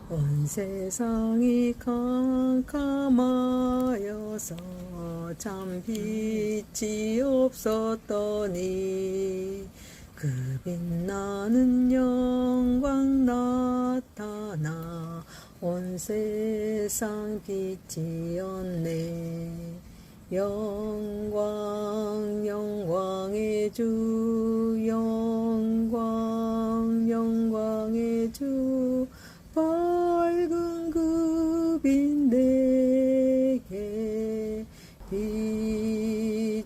온 세상이 캄캄하여서 참 빛이 없었더니 그 빛나는 영광 나타나 온 세상 빛이었네. 영광 영광의 주 영광 영광의 주 밝은 그 빛 내게 비추었네.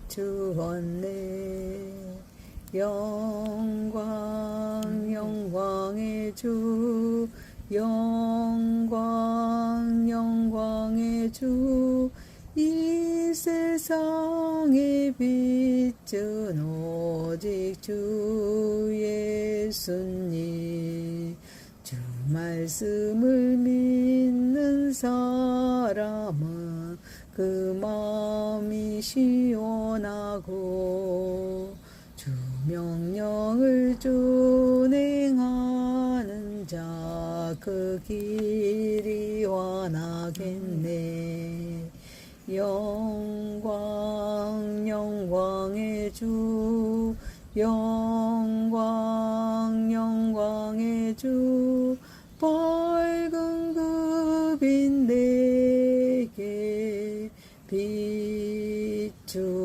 영광 영광의 주 영광 영광의 주 이 세상의 빛은 오직 주 예수님. 주 말씀을 믿는 사람은 그 마음이 시원하고 주 명령을 준행하는 자 그 길이 환하겠네. 영광 영광의 주 영광 영광의 주 밝은 그 빛 내게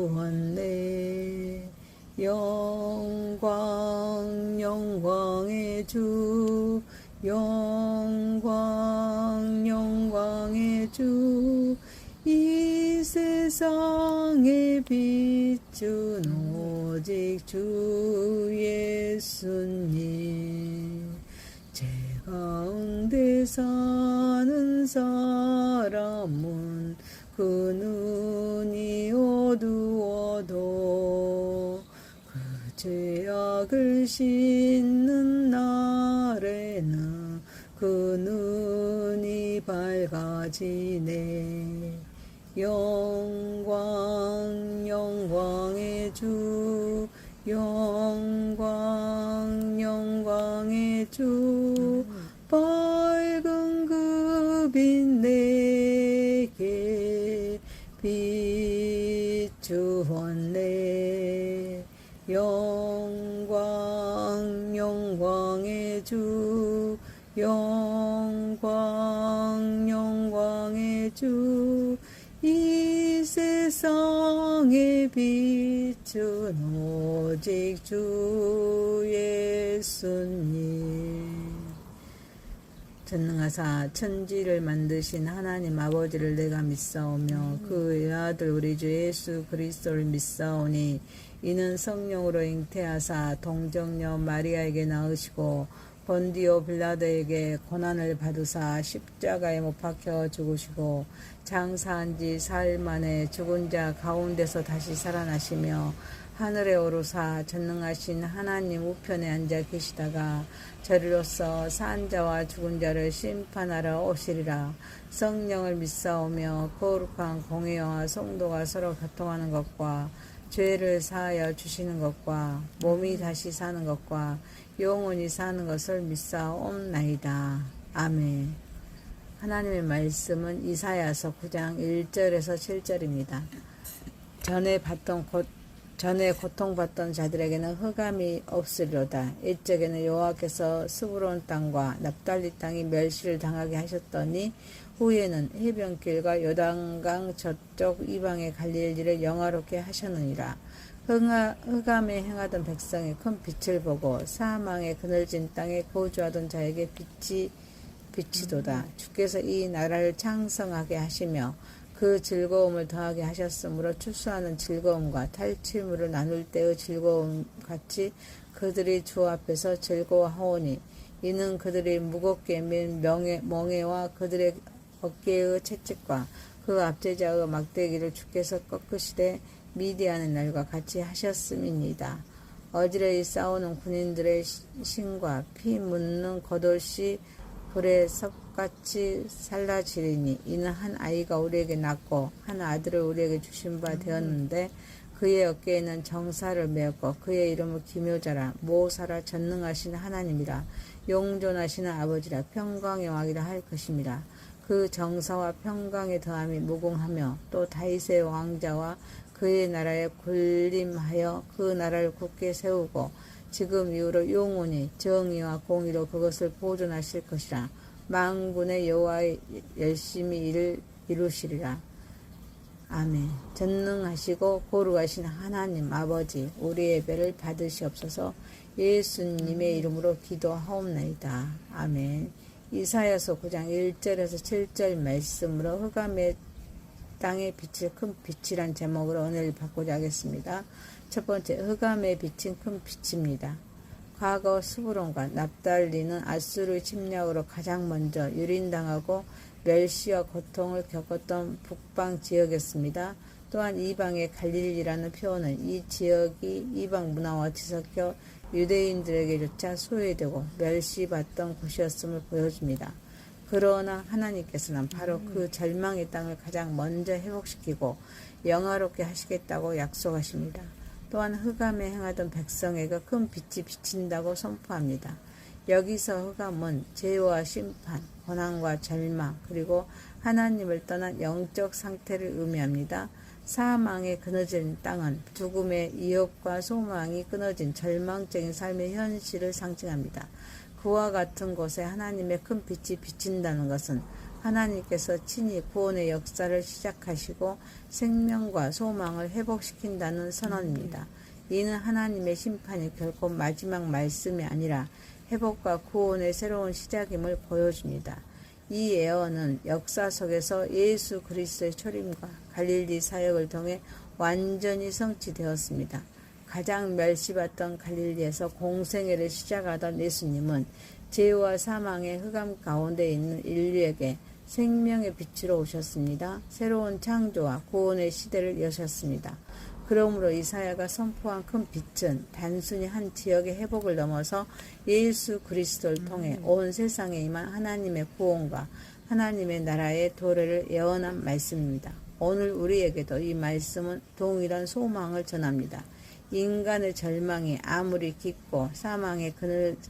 비추었네. 영광 영광의 주 영광 영광의 주 이 세상의 빛은 오직 주 예수님. 제 가운데 사는 사람은 그 눈이 어두워도 그 죄악을 씻는 날에는 그 눈이 밝아지네. 영광 영광의 주 영광 영광의 주 밝은 그 빛 내게 비추었네. 영광 영광의 주 영광 영광의 주 이 세상의 빛은 오직 주 예수님. 전능하사 천지를 만드신 하나님 아버지를 내가 믿사오며 그 외아들 우리 주 예수 그리스도를 믿사오니 이는 성령으로 잉태하사 동정녀 마리아에게 낳으시고 본디오 빌라도에게 고난을 받으사 십자가에 못 박혀 죽으시고 장사한 지 사흘 만에 죽은 자 가운데서 다시 살아나시며 하늘에 오르사 전능하신 하나님 우편에 앉아 계시다가 저리로서 산 자와 죽은 자를 심판하러 오시리라. 성령을 믿사오며 거룩한 공회와 성도가 서로 교통하는 것과 죄를 사하여 주시는 것과 몸이 다시 사는 것과 영원히 사는 것을 믿사옵나이다. 아멘. 하나님의 말씀은 이사야서 9장 1절에서 7절입니다. 전에 고통받던 자들에게는 흑암이 없으리로다. 이적에는 여호와께서 스브론 땅과 납달리 땅이 멸시를 당하게 하셨더니 후에는 해변길과 요단강 저쪽 이방의 갈릴리를 영화롭게 하셨느니라. 흑암에 행하던 백성이 큰 빛을 보고 사망의 그늘진 땅에 거주하던 자에게 빛이 비치도다. 주께서 이 나라를 창성하게 하시며 그 즐거움을 더하게 하셨으므로 추수하는 즐거움과 탈취물을 나눌 때의 즐거움 같이 그들이 주 앞에서 즐거워하오니 이는 그들이 무겁게 맨 멍에와 그들의 어깨의 채찍과 그 압제자의 막대기를 주께서 꺾으시되 미디안의 날과 같이 하셨음이니이다. 어지러이 싸우는 군인들의 신과 피 묻는 겉옷이 불에 석같이 살라지리니 이는 한 아이가 우리에게 낳고 한 아들을 우리에게 주신 바 되었는데 그의 어깨에는 정사를 메었고 그의 이름은 기묘자라 모사라 전능하신 하나님이라. 용존하시는 아버지라 평강의 왕이라 할 것입니다. 그 정사와 평강의 더함이 무궁하며 또 다윗의 왕자와 그의 나라에 군림하여 그 나라를 굳게 세우고 지금 이후로 영원히 정의와 공의로 그것을 보존하실 것이라. 만군의 여호와의 열심히 일을 이루시리라. 아멘. 전능하시고 거룩하신 하나님 아버지, 우리의 예배를 받으시옵소서. 예수님의 이름으로 기도하옵나이다. 아멘. 이사야서 9장 1절에서 7절 말씀으로 흑암의 땅에 비칠 큰 빛이란 제목으로 은혜를 받고자 하겠습니다. 첫 번째, 흑암에 비친 큰 빛입니다. 과거 스브론과 납달리는 아수르의 침략으로 가장 먼저 유린당하고 멸시와 고통을 겪었던 북방 지역이었습니다. 또한 이방의 갈릴리라는 표현은 이 지역이 이방 문화와 뒤섞여 유대인들에게조차 소외되고 멸시받던 곳이었음을 보여줍니다. 그러나 하나님께서는 바로 그 절망의 땅을 가장 먼저 회복시키고 영화롭게 하시겠다고 약속하십니다. 또한 흑암에 행하던 백성에게 큰 빛이 비친다고 선포합니다. 여기서 흑암은 죄와 심판, 고난과 절망, 그리고 하나님을 떠난 영적 상태를 의미합니다. 사망에 끊어진 땅은 죽음의 이업과 소망이 끊어진 절망적인 삶의 현실을 상징합니다. 그와 같은 곳에 하나님의 큰 빛이 비친다는 것은 하나님께서 친히 구원의 역사를 시작하시고 생명과 소망을 회복시킨다는 선언입니다. 이는 하나님의 심판이 결코 마지막 말씀이 아니라 회복과 구원의 새로운 시작임을 보여줍니다. 이 예언은 역사 속에서 예수 그리스도의 초림과 갈릴리 사역을 통해 완전히 성취되었습니다. 가장 멸시받던 갈릴리에서 공생애를 시작하던 예수님은 죄와 사망의 흑암 가운데 있는 인류에게 생명의 빛으로 오셨습니다. 새로운 창조와 구원의 시대를 여셨습니다. 그러므로 이사야가 선포한 큰 빛은 단순히 한 지역의 회복을 넘어서 예수 그리스도를 통해 온 세상에 임한 하나님의 구원과 하나님의 나라의 도래를 예언한 말씀입니다. 오늘 우리에게도 이 말씀은 동일한 소망을 전합니다. 인간의 절망이 아무리 깊고 사망의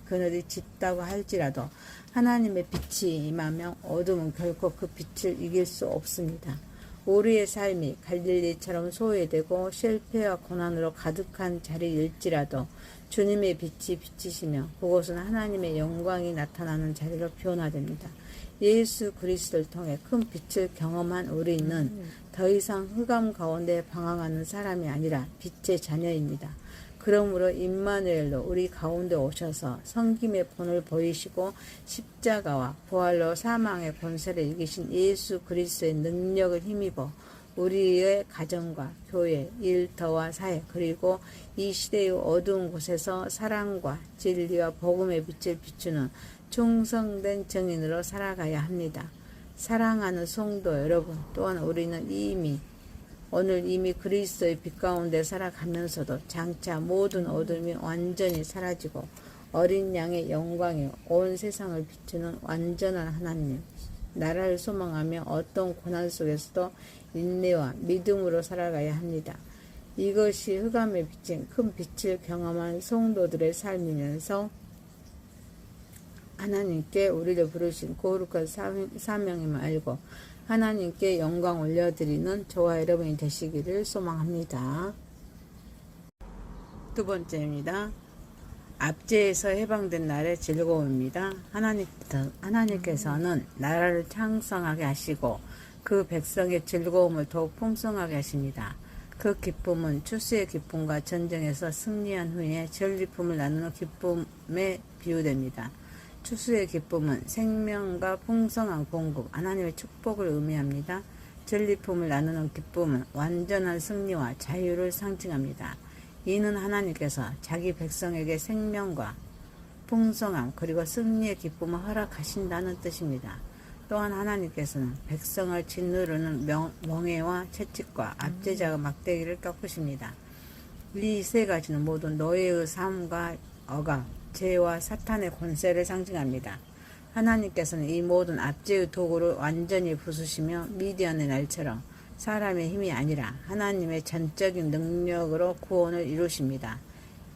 그늘이 짙다고 할지라도 하나님의 빛이 임하면 어둠은 결코 그 빛을 이길 수 없습니다. 우리의 삶이 갈릴리처럼 소외되고 실패와 고난으로 가득한 자리일지라도 주님의 빛이 비치시며 그곳은 하나님의 영광이 나타나는 자리로 변화됩니다. 예수 그리스도를 통해 큰 빛을 경험한 우리는 더 이상 흑암 가운데 방황하는 사람이 아니라 빛의 자녀입니다. 그러므로 임마누엘로 우리 가운데 오셔서 성김의 본을 보이시고 십자가와 부활로 사망의 권세를 이기신 예수 그리스도의 능력을 힘입어 우리의 가정과 교회, 일터와 사회, 그리고 이 시대의 어두운 곳에서 사랑과 진리와 복음의 빛을 비추는 충성된 증인으로 살아가야 합니다. 사랑하는 성도 여러분, 또한 우리는 오늘 이미 그리스도의 빛 가운데 살아가면서도 장차 모든 어둠이 완전히 사라지고 어린 양의 영광이 온 세상을 비추는 완전한 하나님, 나라를 소망하며 어떤 고난 속에서도 인내와 믿음으로 살아가야 합니다. 이것이 흑암에 비친 큰 빛을 경험한 성도들의 삶이면서 하나님께 우리를 부르신 거룩한 사명임을 알고 하나님께 영광 올려드리는 저와 여러분이 되시기를 소망합니다. 두 번째입니다. 압제에서 해방된 날의 즐거움입니다. 하나님께서는 나라를 창성하게 하시고 그 백성의 즐거움을 더욱 풍성하게 하십니다. 그 기쁨은 추수의 기쁨과 전쟁에서 승리한 후에 전리품을 나누는 기쁨에 비유됩니다. 추수의 기쁨은 생명과 풍성한 공급, 하나님의 축복을 의미합니다. 전리품을 나누는 기쁨은 완전한 승리와 자유를 상징합니다. 이는 하나님께서 자기 백성에게 생명과 풍성함 그리고 승리의 기쁨을 허락하신다는 뜻입니다. 또한 하나님께서는 백성을 짓누르는 멍해와 채찍과 압제자가 막대기를 꺾으십니다. 이 세 가지는 모두 노예의 삶과 억압, 죄와 사탄의 권세를 상징합니다. 하나님께서는 이 모든 압제의 도구를 완전히 부수시며 미디안의 날처럼 사람의 힘이 아니라 하나님의 전적인 능력으로 구원을 이루십니다.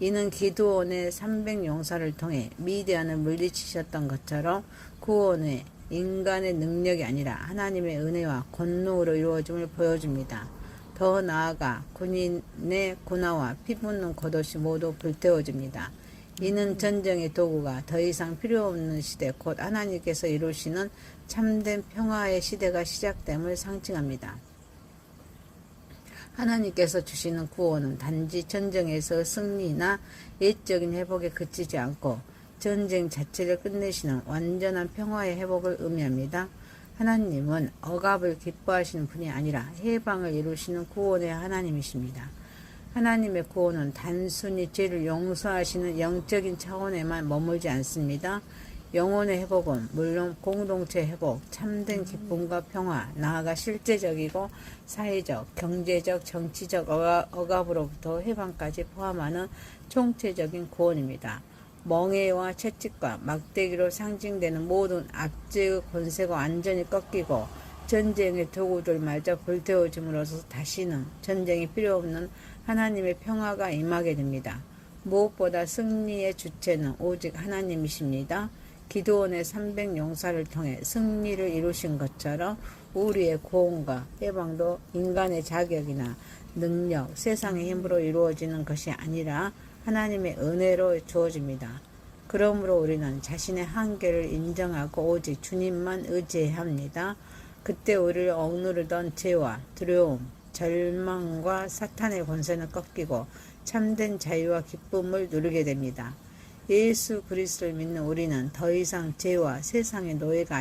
이는 기드온의 300용사를 통해 미디안을 물리치셨던 것처럼 구원의 인간의 능력이 아니라 하나님의 은혜와 권능으로 이루어짐을 보여줍니다. 더 나아가 군인의 군화와 피 묻는 겉옷이 모두 불태워집니다. 이는 전쟁의 도구가 더 이상 필요 없는 시대, 곧 하나님께서 이루시는 참된 평화의 시대가 시작됨을 상징합니다. 하나님께서 주시는 구원은 단지 전쟁에서 승리나 예적인 회복에 그치지 않고 전쟁 자체를 끝내시는 완전한 평화의 회복을 의미합니다. 하나님은 억압을 기뻐하시는 분이 아니라 해방을 이루시는 구원의 하나님이십니다. 하나님의 구원은 단순히 죄를 용서하시는 영적인 차원에만 머물지 않습니다. 영혼의 회복은 물론 공동체 회복, 참된 기쁨과 평화, 나아가 실제적이고 사회적, 경제적, 정치적 억압으로부터 해방까지 포함하는 총체적인 구원입니다. 멍해와 채찍과 막대기로 상징되는 모든 압제의 권세가 완전히 꺾이고 전쟁의 도구들마저 불태워짐으로써 다시는 전쟁이 필요 없는 하나님의 평화가 임하게 됩니다. 무엇보다 승리의 주체는 오직 하나님이십니다. 기드온의 300용사를 통해 승리를 이루신 것처럼 우리의 구원과 해방도 인간의 자격이나 능력, 세상의 힘으로 이루어지는 것이 아니라 하나님의 은혜로 주어집니다. 그러므로 우리는 자신의 한계를 인정하고 오직 주님만 의지해야 합니다. 그때 우리를 억누르던 죄와 두려움, 절망과 사탄의 권세는 꺾이고 참된 자유와 기쁨을 누리게 됩니다. 예수 그리스도를 믿는 우리는 더 이상 죄와 세상의 노예가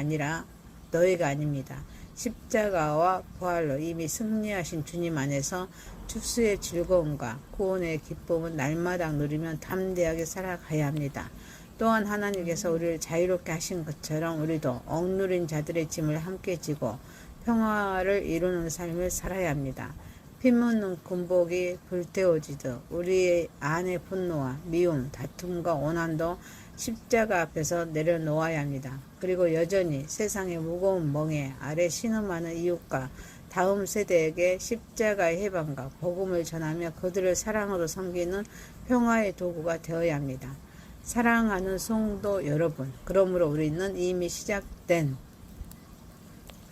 아닙니다. 십자가와 부활로 이미 승리하신 주님 안에서 축수의 즐거움과 구원의 기쁨은 날마다 누리며 담대하게 살아가야 합니다. 또한 하나님께서 우리를 자유롭게 하신 것처럼 우리도 억누린 자들의 짐을 함께 지고 평화를 이루는 삶을 살아야 합니다. 피묻는 군복이 불태워지듯 우리의 안의 분노와 미움, 다툼과 원한도 십자가 앞에서 내려놓아야 합니다. 그리고 여전히 세상의 무거운 멍에 아래 신음하는 이웃과 다음 세대에게 십자가의 해방과 복음을 전하며 그들을 사랑으로 섬기는 평화의 도구가 되어야 합니다. 사랑하는 성도 여러분, 그러므로 우리는 이미 시작된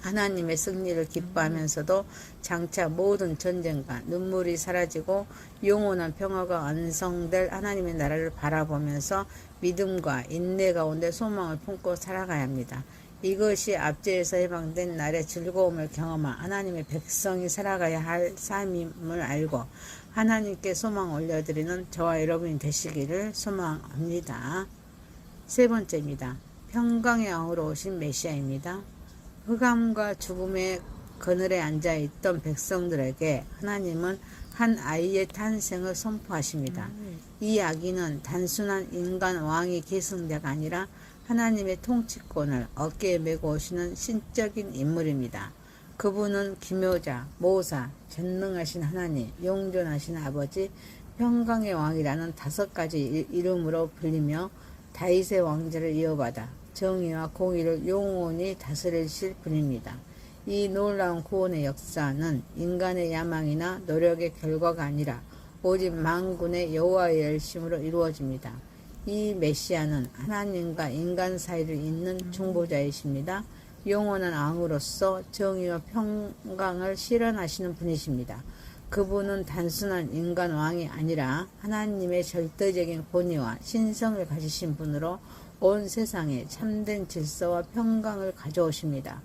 하나님의 승리를 기뻐하면서도 장차 모든 전쟁과 눈물이 사라지고 영원한 평화가 완성될 하나님의 나라를 바라보면서 믿음과 인내 가운데 소망을 품고 살아가야 합니다. 이것이 압제에서 해방된 날의 즐거움을 경험한 하나님의 백성이 살아가야 할 삶임을 알고 하나님께 소망 올려드리는 저와 여러분이 되시기를 소망합니다. 세 번째입니다. 평강의 왕으로 오신 메시아입니다. 흑암과 죽음의 그늘에 앉아있던 백성들에게 하나님은 한 아이의 탄생을 선포하십니다. 이 아기는 단순한 인간 왕이 계승자가 아니라 하나님의 통치권을 어깨에 메고 오시는 신적인 인물입니다. 그분은 기묘자, 모사, 전능하신 하나님, 용존하신 아버지, 평강의 왕이라는 5가지 이름으로 불리며 다윗의 왕좌를 이어받아 정의와 공의를 영원히 다스리실 분입니다. 이 놀라운 구원의 역사는 인간의 야망이나 노력의 결과가 아니라 오직 만군의 여호와의 열심으로 이루어집니다. 이 메시아는 하나님과 인간 사이를 잇는 중보자이십니다. 영원한 왕으로서 정의와 평강을 실현하시는 분이십니다. 그분은 단순한 인간 왕이 아니라 하나님의 절대적인 권위와 신성을 가지신 분으로 온 세상에 참된 질서와 평강을 가져오십니다.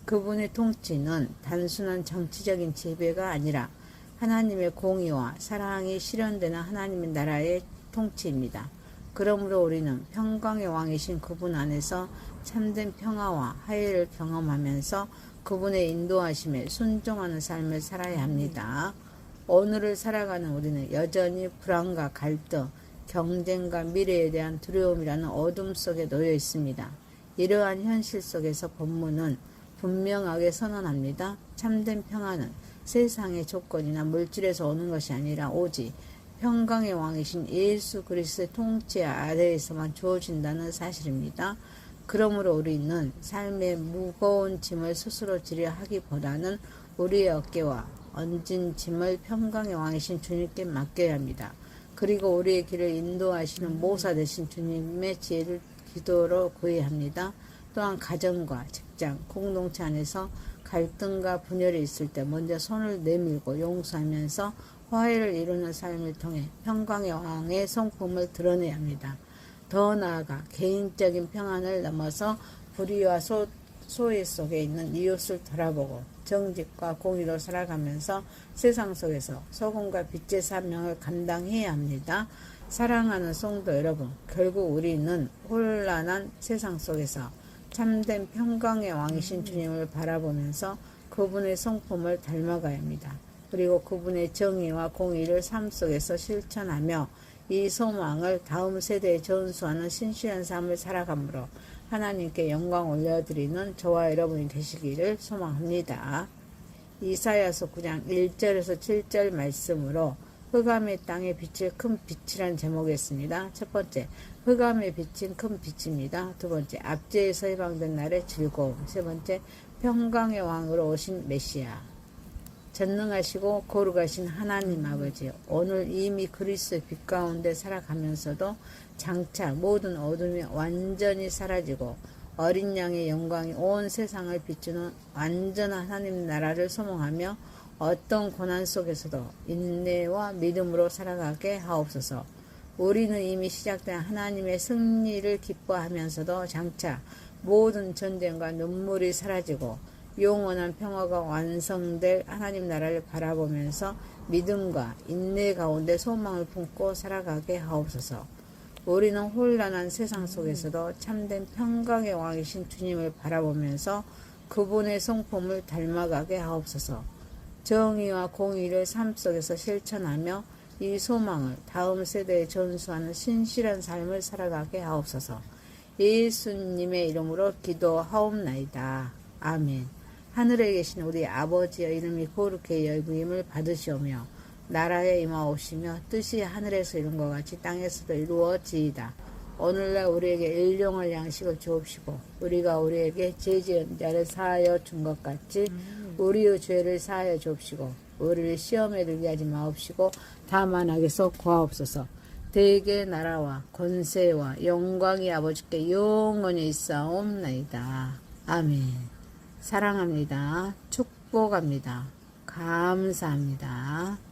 그분의 통치는 단순한 정치적인 지배가 아니라 하나님의 공의와 사랑이 실현되는 하나님의 나라의 통치입니다. 그러므로 우리는 평강의 왕이신 그분 안에서 참된 평화와 화해를 경험하면서 그분의 인도하심에 순종하는 삶을 살아야 합니다. 오늘을 살아가는 우리는 여전히 불안과 갈등, 경쟁과 미래에 대한 두려움이라는 어둠 속에 놓여 있습니다. 이러한 현실 속에서 본문은 분명하게 선언합니다. 참된 평화는 세상의 조건이나 물질에서 오는 것이 아니라 오직 평강의 왕이신 예수 그리스도의 통치 아래에서만 주어진다는 사실입니다. 그러므로 우리는 삶의 무거운 짐을 스스로 지려 하기보다는 우리의 어깨와 얹은 짐을 평강의 왕이신 주님께 맡겨야 합니다. 그리고 우리의 길을 인도하시는 모사 되신 주님의 지혜를 기도로 구해야 합니다. 또한 가정과 직장, 공동체 안에서 갈등과 분열이 있을 때 먼저 손을 내밀고 용서하면서 화해를 이루는 삶을 통해 평강의 왕의 성품을 드러내야 합니다. 더 나아가 개인적인 평안을 넘어서 불의와 소외 속에 있는 이웃을 돌아보고 정직과 공의로 살아가면서 세상 속에서 소금과 빛의 사명을 감당해야 합니다. 사랑하는 성도 여러분, 결국 우리는 혼란한 세상 속에서 참된 평강의 왕이신 주님을 바라보면서 그분의 성품을 닮아가야 합니다. 그리고 그분의 정의와 공의를 삶 속에서 실천하며 이 소망을 다음 세대에 전수하는 신실한 삶을 살아감으로 하나님께 영광 올려드리는 저와 여러분이 되시기를 소망합니다. 이사야서 9장 1절에서 7절 말씀으로 흑암의 땅에 비칠 큰 빛이란 제목이었습니다. 첫 번째, 흑암의 빛인 큰 빛입니다. 두 번째, 압제에서 해방된 날의 즐거움. 세 번째, 평강의 왕으로 오신 메시아. 전능하시고 거룩하신 하나님 아버지, 오늘 이미 그리스도의 빛 가운데 살아가면서도 장차 모든 어둠이 완전히 사라지고 어린 양의 영광이 온 세상을 비추는 완전한 하나님 나라를 소망하며 어떤 고난 속에서도 인내와 믿음으로 살아가게 하옵소서. 우리는 이미 시작된 하나님의 승리를 기뻐하면서도 장차 모든 전쟁과 눈물이 사라지고 영원한 평화가 완성될 하나님 나라를 바라보면서 믿음과 인내 가운데 소망을 품고 살아가게 하옵소서. 우리는 혼란한 세상 속에서도 참된 평강의 왕이신 주님을 바라보면서 그분의 성품을 닮아가게 하옵소서. 정의와 공의를 삶 속에서 실천하며 이 소망을 다음 세대에 전수하는 신실한 삶을 살아가게 하옵소서. 예수님의 이름으로 기도하옵나이다. 아멘. 하늘에 계신 우리 아버지의 이름이 거룩히 여김을 받으시오며 나라에 임하오시며 뜻이 하늘에서 이룬 것 같이 땅에서도 이루어지이다. 오늘날 우리에게 일용할 양식을 주옵시고 우리가 우리에게 죄 지은 자를 사하여 준 것 같이 우리의 죄를 사하여 주옵시고 우리를 시험에 들게 하지 마옵시고 다만 악에서 구하옵소서. 대개 나라와 권세와 영광이 아버지께 영원히 있사옵나이다. 아멘. 사랑합니다. 축복합니다. 감사합니다.